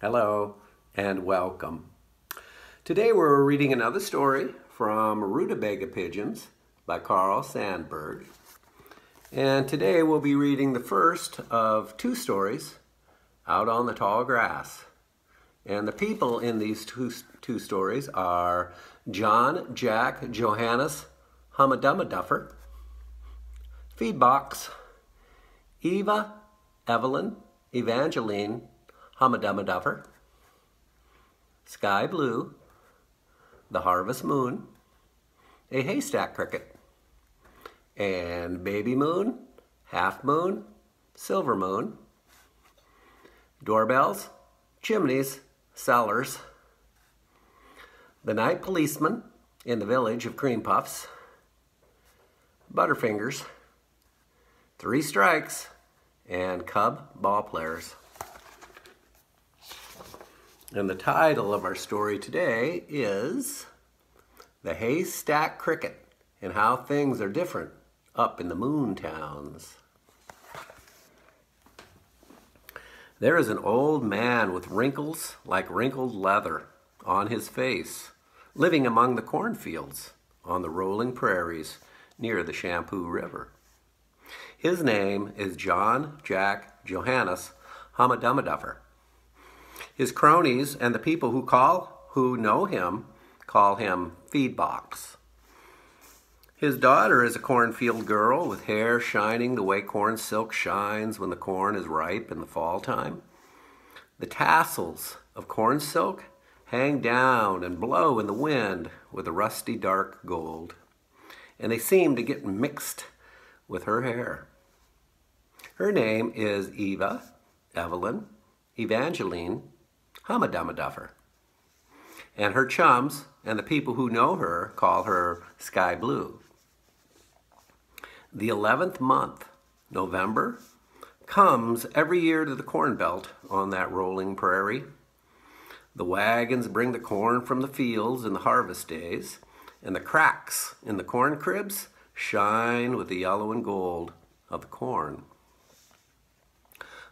Hello and welcome. Today we're reading another story from Rootabaga Pigeons by Carl Sandburg. And today we'll be reading the first of two stories, Out on the Tall Grass. And the people in these two stories are John, Jack, Johannes, Hummadummaduffer, Feedbox, Eva, Evelyn, Evangeline, Hummadummaduffer, Sky Blue, the Harvest Moon, a Haystack Cricket, and Baby Moon, Half Moon, Silver Moon, Doorbells, Chimneys, Cellars, the Night Policeman in the Village of Cream Puffs, Butterfingers, Three Strikes, and Cub Ball Players. And the title of our story today is The Haystack Cricket and How Things Are Different Up in the Moon Towns. There is an old man with wrinkles like wrinkled leather on his face, living among the cornfields on the rolling prairies near the Shampoo River. His name is John Jack Johannes Hummadummaduffer. His cronies and the people who know him call him Feedbox. His daughter is a cornfield girl with hair shining the way corn silk shines when the corn is ripe in the fall time. The tassels of corn silk hang down and blow in the wind with a rusty dark gold, and they seem to get mixed with her hair. Her name is Eva, Evelyn, Evangeline, Hummadummaduffer. And her chums and the people who know her call her Sky Blue. The 11th month, November, comes every year to the corn belt on that rolling prairie. The wagons bring the corn from the fields in the harvest days, and the cracks in the corn cribs shine with the yellow and gold of the corn.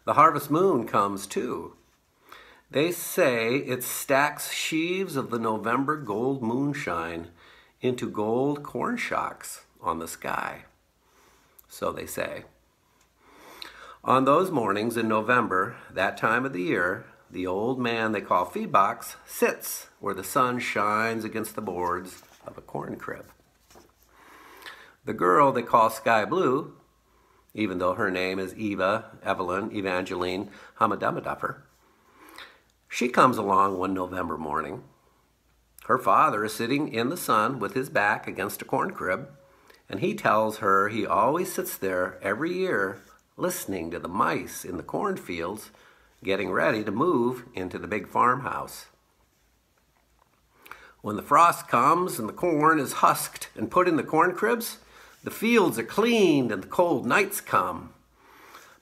The harvest moon comes too. They say it stacks sheaves of the November gold moonshine into gold corn shocks on the sky. So they say. On those mornings in November, that time of the year, the old man they call Feedbox sits where the sun shines against the boards of a corn crib. The girl they call Sky Blue, even though her name is Eva, Evelyn, Evangeline, Hummadummaduffer, she comes along one November morning. Her father is sitting in the sun with his back against a corn crib, and he tells her he always sits there every year listening to the mice in the cornfields getting ready to move into the big farmhouse. When the frost comes and the corn is husked and put in the corn cribs, the fields are cleaned and the cold nights come.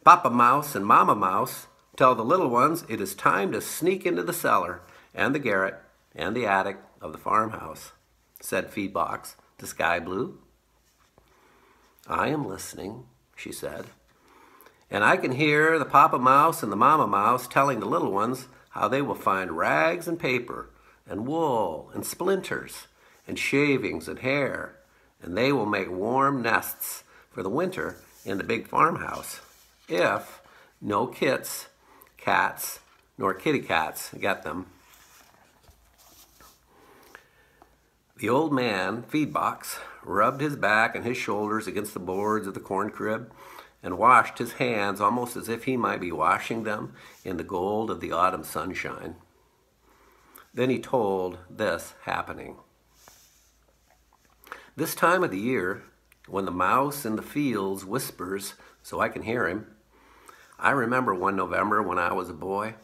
Papa Mouse and Mama Mouse tell the little ones it is time to sneak into the cellar and the garret and the attic of the farmhouse, said Feedbox to Sky Blue. I am listening, she said, and I can hear the Papa Mouse and the Mama Mouse telling the little ones how they will find rags and paper and wool and splinters and shavings and hair, and they will make warm nests for the winter in the big farmhouse if no kits, cats, nor kitty cats get them. The old man, Feedbox, rubbed his back and his shoulders against the boards of the corn crib and washed his hands almost as if he might be washing them in the gold of the autumn sunshine. Then he told this happening. This time of the year, when the mouse in the fields whispers so I can hear him, I remember one November when I was a boy.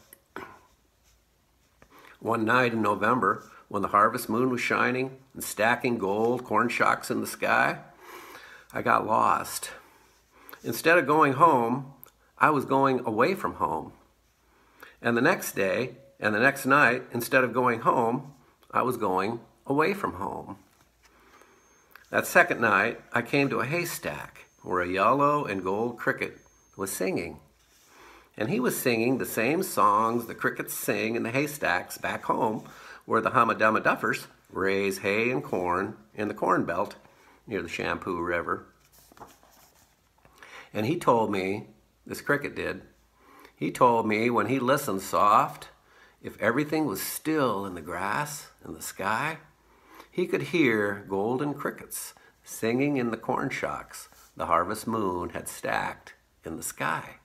One night in November, when the harvest moon was shining and stacking gold corn shocks in the sky, I got lost. Instead of going home, I was going away from home. And the next day and the next night, instead of going home, I was going away from home. That second night, I came to a haystack where a yellow and gold cricket was singing. And he was singing the same songs the crickets sing in the haystacks back home where the Humma-Dumma Duffers raise hay and corn in the corn belt near the Shampoo River. And he told me, this cricket did, he told me when he listened soft, if everything was still in the grass and the sky, he could hear golden crickets singing in the corn shocks the harvest moon had stacked in the sky.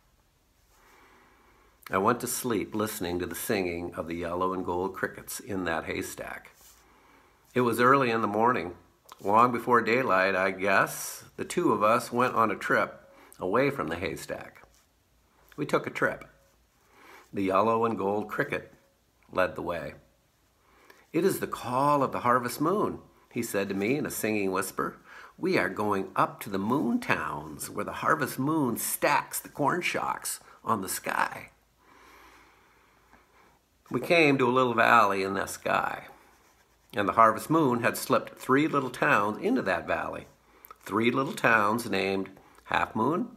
I went to sleep listening to the singing of the yellow and gold crickets in that haystack. It was early in the morning, long before daylight, I guess. The two of us went on a trip away from the haystack. We took a trip. The yellow and gold cricket led the way. "It is the call of the harvest moon," he said to me in a singing whisper. "We are going up to the moon towns where the harvest moon stacks the corn shocks on the sky." We came to a little valley in the sky, and the harvest moon had slipped 3 little towns into that valley. 3 little towns named Half Moon,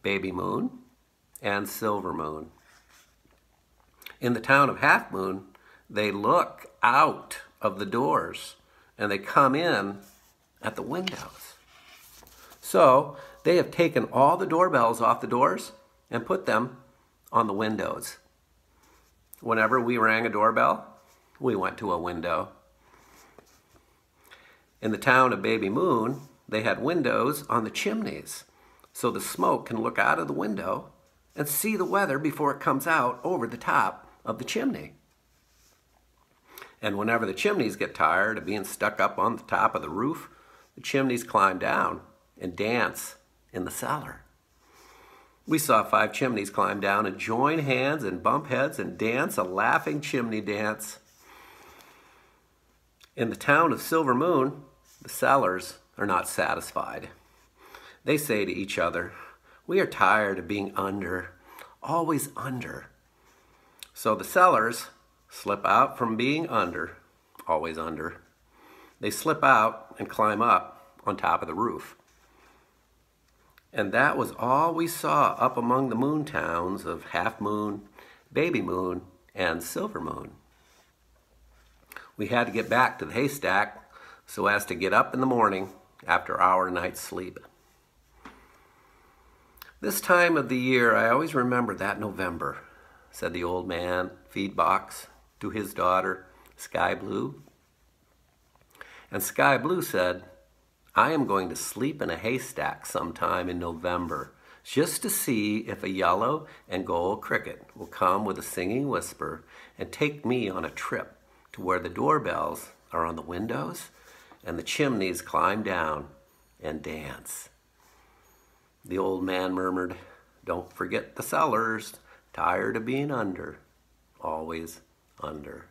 Baby Moon, and Silver Moon. In the town of Half Moon, they look out of the doors and they come in at the windows. So they have taken all the doorbells off the doors and put them on the windows. Whenever we rang a doorbell, we went to a window. In the town of Baby Moon, they had windows on the chimneys, so the smoke can look out of the window and see the weather before it comes out over the top of the chimney. And whenever the chimneys get tired of being stuck up on the top of the roof, the chimneys climb down and dance in the cellar. We saw 5 chimneys climb down and join hands and bump heads and dance a laughing chimney dance. In the town of Silver Moon, the sellers are not satisfied. They say to each other, "We are tired of being under, always under." So the sellers slip out from being under, always under. They slip out and climb up on top of the roof. And that was all we saw up among the moon towns of Half Moon, Baby Moon, and Silver Moon. We had to get back to the haystack so as to get up in the morning after our night's sleep. "This time of the year, I always remember that November," said the old man, Feedbox, to his daughter, Sky Blue. And Sky Blue said, "I am going to sleep in a haystack sometime in November, just to see if a yellow and gold cricket will come with a singing whisper and take me on a trip to where the doorbells are on the windows and the chimneys climb down and dance." The old man murmured, "Don't forget the sellers, tired of being under, always under."